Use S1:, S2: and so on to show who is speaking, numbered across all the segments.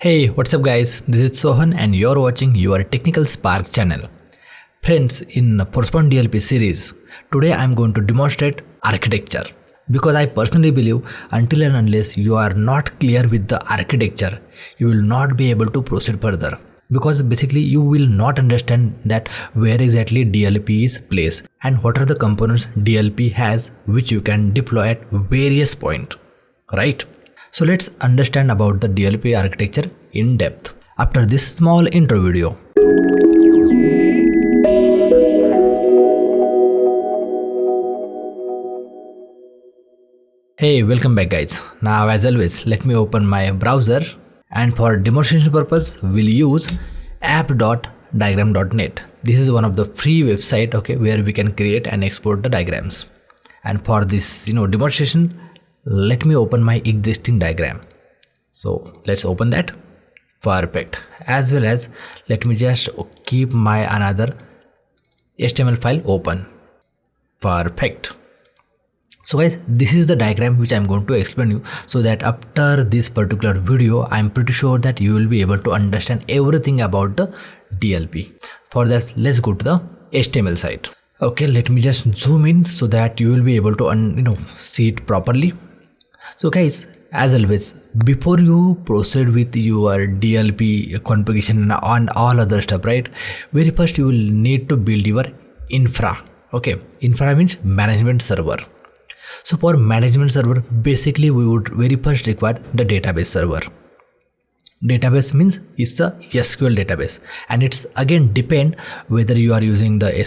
S1: Hey, what's up guys? This is Sohan and you're watching your Technical Spark channel. Friends, in Forcepoint DLP series, today I'm going to demonstrate architecture. Because I personally believe until and unless you are not clear with the architecture, you will not be able to proceed further. Because basically you will not understand that where exactly DLP is placed and what are the components DLP has which you can deploy at various points, right? So let's understand about the DLP architecture in depth after this small intro video. Hey, welcome back guys. Now as always, let me open my browser and for demonstration purpose we'll use app.diagram.net. This is one of the free website where we can create and export the diagrams. And for this demonstration, let me open my existing diagram. So let's open that. Perfect. As well as let me just keep my another HTML file open. Perfect. So guys, this is the diagram which I'm going to explain you, so that after this particular video I'm pretty sure that you will be able to understand everything about the DLP. For that, let's go to the HTML site. Okay, let me just zoom in so that you will be able to see it properly. So guys, as always, before you proceed with your DLP configuration and all other stuff, right, very first you will need to build your infra. Okay, infra means management server. So for management server, basically we would very first require the database server. Database means it's the SQL database, and it's again depend whether you are using the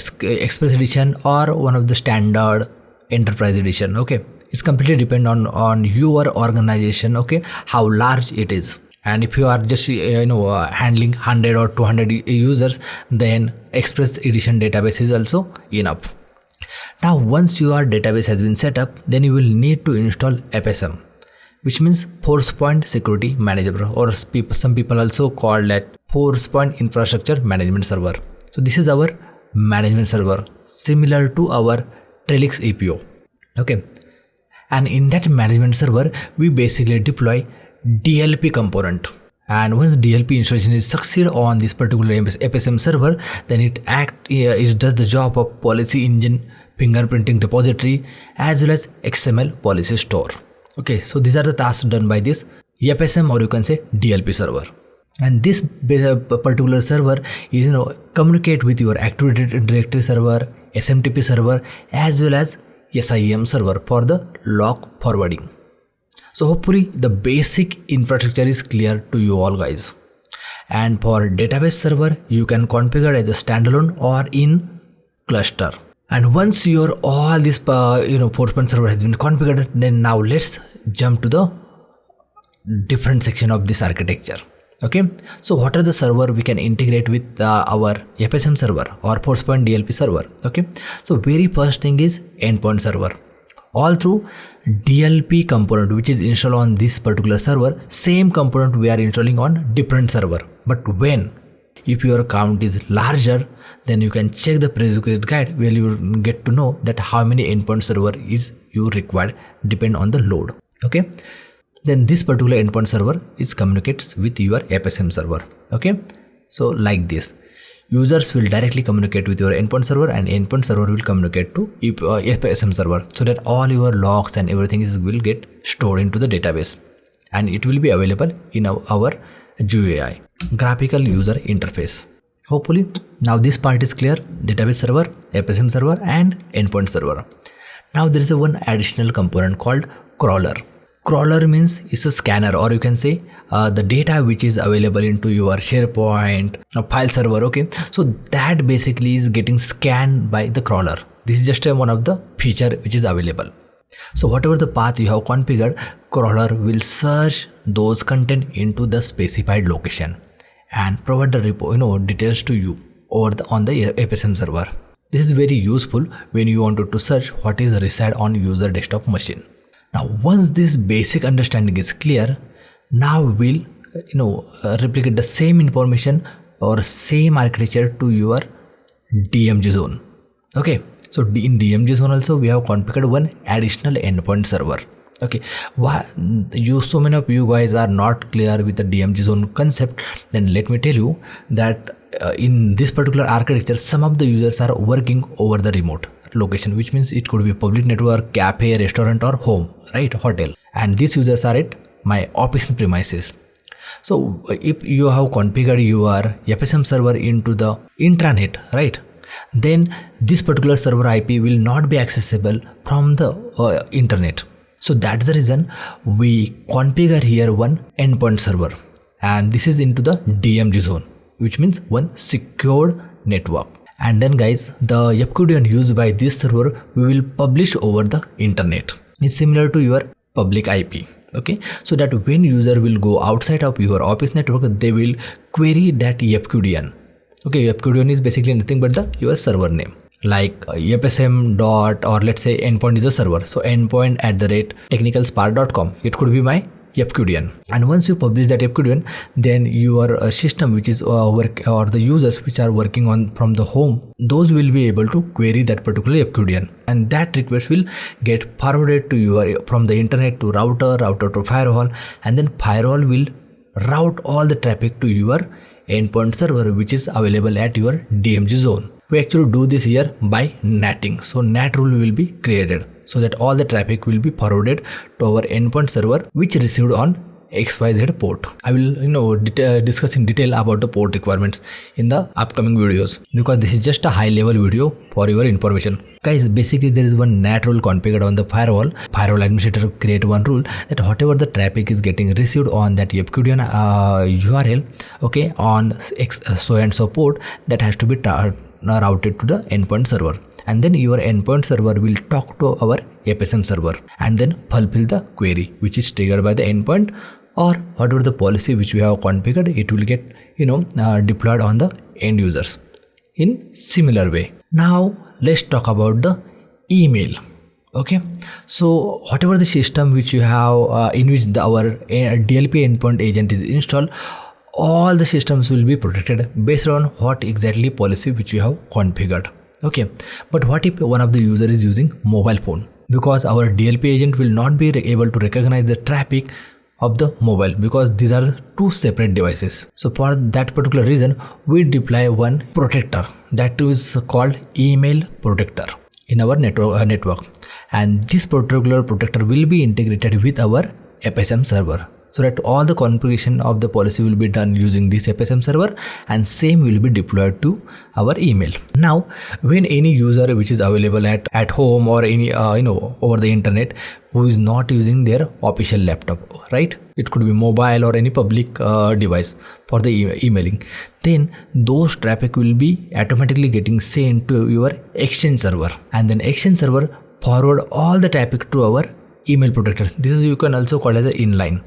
S1: Express edition or one of the standard enterprise edition. Okay, it's completely depend on your organization, how large it is. And if you are just handling 100 or 200 users, then Express edition database is also enough. Now once your database has been set up, then you will need to install FSM, which means Forcepoint Security Manager, or some people also call that Forcepoint Infrastructure Management Server. So this is our management server, similar to our Trellix APO. Okay, and in that management server we basically deploy DLP component. And once DLP installation is succeed on this particular FSM server, then it does the job of policy engine, fingerprinting repository, as well as XML policy store. Okay, so these are the tasks done by this FSM, or you can say DLP server. And this particular server is communicate with your Active Directory server, SMTP server, as well as SIEM server for the log forwarding. So hopefully the basic infrastructure is clear to you all guys. And for database server, you can configure as a standalone or in cluster. And once your all this Forcepoint server has been configured, then now let's jump to the different section of this architecture. Okay, so what are the server we can integrate with our FSM server or Forcepoint DLP server? Okay, so very first thing is endpoint server. All through DLP component which is installed on this particular server, same component we are installing on different server. But if your count is larger, then you can check the prerequisite guide where you will get to know that how many endpoint server is you required depend on the load. Okay, then this particular endpoint server is communicates with your FSM server. Okay, so like this, users will directly communicate with your endpoint server, and endpoint server will communicate to FSM server, so that all your logs and everything will get stored into the database, and it will be available in our GUI, graphical user interface. Hopefully now this part is clear: database server, FSM server, and endpoint server. Now there is one additional component called crawler. Crawler means it's a scanner, or you can say the data which is available into your SharePoint file server. Okay, so that basically is getting scanned by the crawler. This is just one of the feature which is available. So whatever the path you have configured, crawler will search those content into the specified location and provide the details to you on the FSM server. This is very useful when you wanted to search what is reside on user desktop machine. Now once this basic understanding is clear, now we'll replicate the same information or same architecture to your DMG zone. Okay, so in DMG zone also we have configured one additional endpoint server. Okay, why you, so many of you guys are not clear with the DMG zone concept? Then let me tell you that in this particular architecture, some of the users are working over the remote location, which means it could be public network, cafe, restaurant, or home, right, hotel, and these users are at my office premises. So if you have configured your FSM server into the intranet, right, then this particular server IP will not be accessible from the internet. So that's the reason we configure here one endpoint server, and this is into the DMG zone, which means one secured network. And then guys, the FQDN used by this server we will publish over the internet. It's similar to your public IP. Okay, so that when user will go outside of your office network, they will query that FQDN. Okay, FQDN is basically nothing but your server name, like FSM dot, or let's say endpoint is a server, so endpoint @technicalspark.com, it could be my FQDN. And once you publish that FQDN, then your system which is work, or the users which are working on from the home, those will be able to query that particular FQDN, and that request will get forwarded to your from the internet to router to firewall, and then firewall will route all the traffic to your endpoint server which is available at your DMG zone. We actually do this here by natting. So NAT rule will be created so that all the traffic will be forwarded to our endpoint server which received on XYZ port. I will discuss in detail about the port requirements in the upcoming videos, because this is just a high level video for your information. Guys, basically there is one NAT rule configured on the firewall. Firewall administrator create one rule that whatever the traffic is getting received on that FQDN URL, okay, on so and so port, that has to be routed to the endpoint server, and then your endpoint server will talk to our FSM server and then fulfill the query which is triggered by the endpoint, or whatever the policy which we have configured, it will get deployed on the end users in similar way. Now let's talk about the email. Okay, so whatever the system which you have in which our DLP endpoint agent is installed, all the systems will be protected based on what exactly policy which you have configured. Okay, but what if one of the user is using mobile phone? Because our DLP agent will not be able to recognize the traffic of the mobile, because these are two separate devices. So for that particular reason, we deploy one protector that is called email protector in our network, and this particular protector will be integrated with our FSM server, so that all the configuration of the policy will be done using this FSM server, and same will be deployed to our email. Now when any user which is available at home or any over the internet, who is not using their official laptop, right, it could be mobile or any public device for the emailing, then those traffic will be automatically getting sent to your Exchange server, and then Exchange server forward all the traffic to our email protector. This is, you can also call as a inline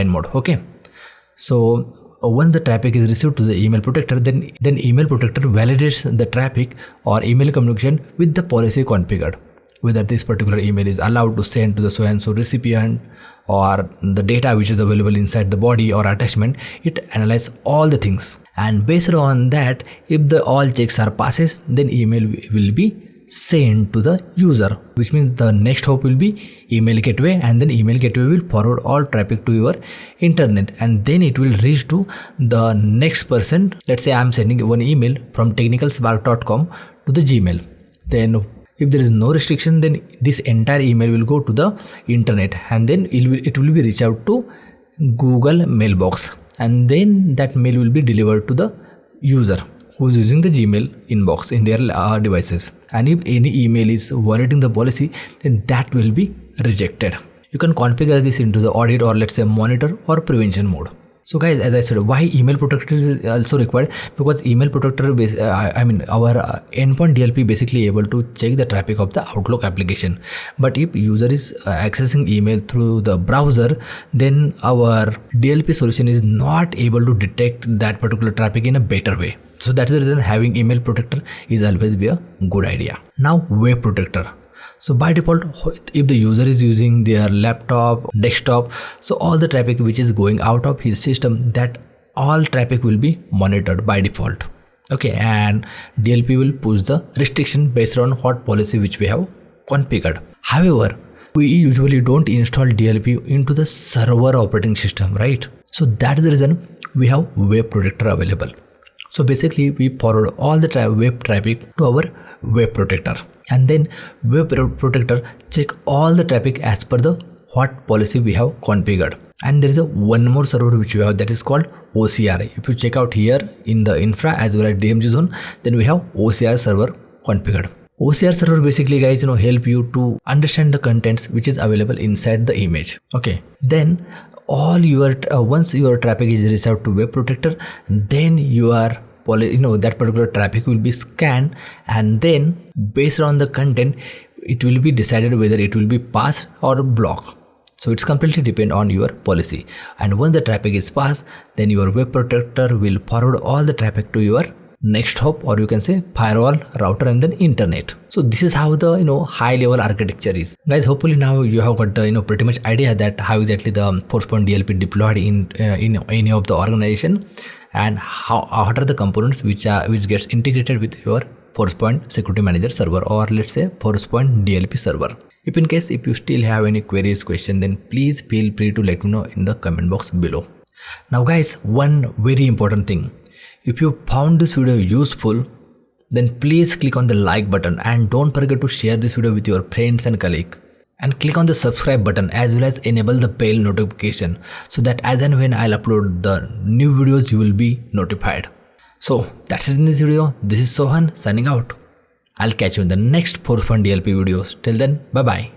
S1: mode. Okay, so once the traffic is received to the email protector, then email protector validates the traffic or email communication with the policy configured, whether this particular email is allowed to send to the so and so recipient, or the data which is available inside the body or attachment. It analyzes all the things, and based on that, if the all checks are passes, then email will be sent to the user, which means the next hop will be email gateway, and then email gateway will forward all traffic to your internet, and then it will reach to the next person. Let's say I'm sending one email from technicalspark.com to the Gmail. Then if there is no restriction, then this entire email will go to the internet, and then it will be reach out to Google mailbox, and then that mail will be delivered to the user who is using the Gmail inbox in their devices. And if any email is violating the policy, then that will be rejected. You can configure this into the audit, or let's say monitor or prevention mode. So guys, as I said, why email protector is also required? Because email protector our endpoint DLP basically able to check the traffic of the Outlook application. But if user is accessing email through the browser, then our DLP solution is not able to detect that particular traffic in a better way. So that's the reason having email protector is always be a good idea. Now web protector. So by default, if the user is using their laptop, desktop, so all the traffic which is going out of his system, that all traffic will be monitored by default. Okay, and DLP will push the restriction based on what policy which we have configured. However, we usually don't install DLP into the server operating system, right? So that is the reason we have web protector available. So basically we forward all the web traffic to our web protector, and then web protector check all the traffic as per the what policy we have configured. And there is a one more server which we have, that is called OCR. If you check out here in the infra as well as DMG zone, then we have OCR server configured. OCR server basically, guys, help you to understand the contents which is available inside the image. Okay, then all your once your traffic is reached out to web protector, then your that particular traffic will be scanned, and then based on the content it will be decided whether it will be passed or blocked. So it's completely depend on your policy, and once the traffic is passed, then your web protector will forward all the traffic to your next hop, or you can say firewall, router, and then internet. So this is how the high level architecture is, guys. Hopefully now you have got the pretty much idea that how exactly the Forcepoint DLP deployed in any of the organization, and what are the components which gets integrated with your Forcepoint Security Manager server, or let's say Forcepoint DLP server. If you still have any queries, question, then please feel free to let me know in the comment box below. Now guys, one very important thing, if you found this video useful, then please click on the like button, and don't forget to share this video with your friends and colleagues, and click on the subscribe button as well as enable the bell notification, so that as and when I'll upload the new videos you will be notified. So that's it in this video. This is Sohan signing out. I'll catch you in the next Forcepoint DLP videos. Till then, bye bye.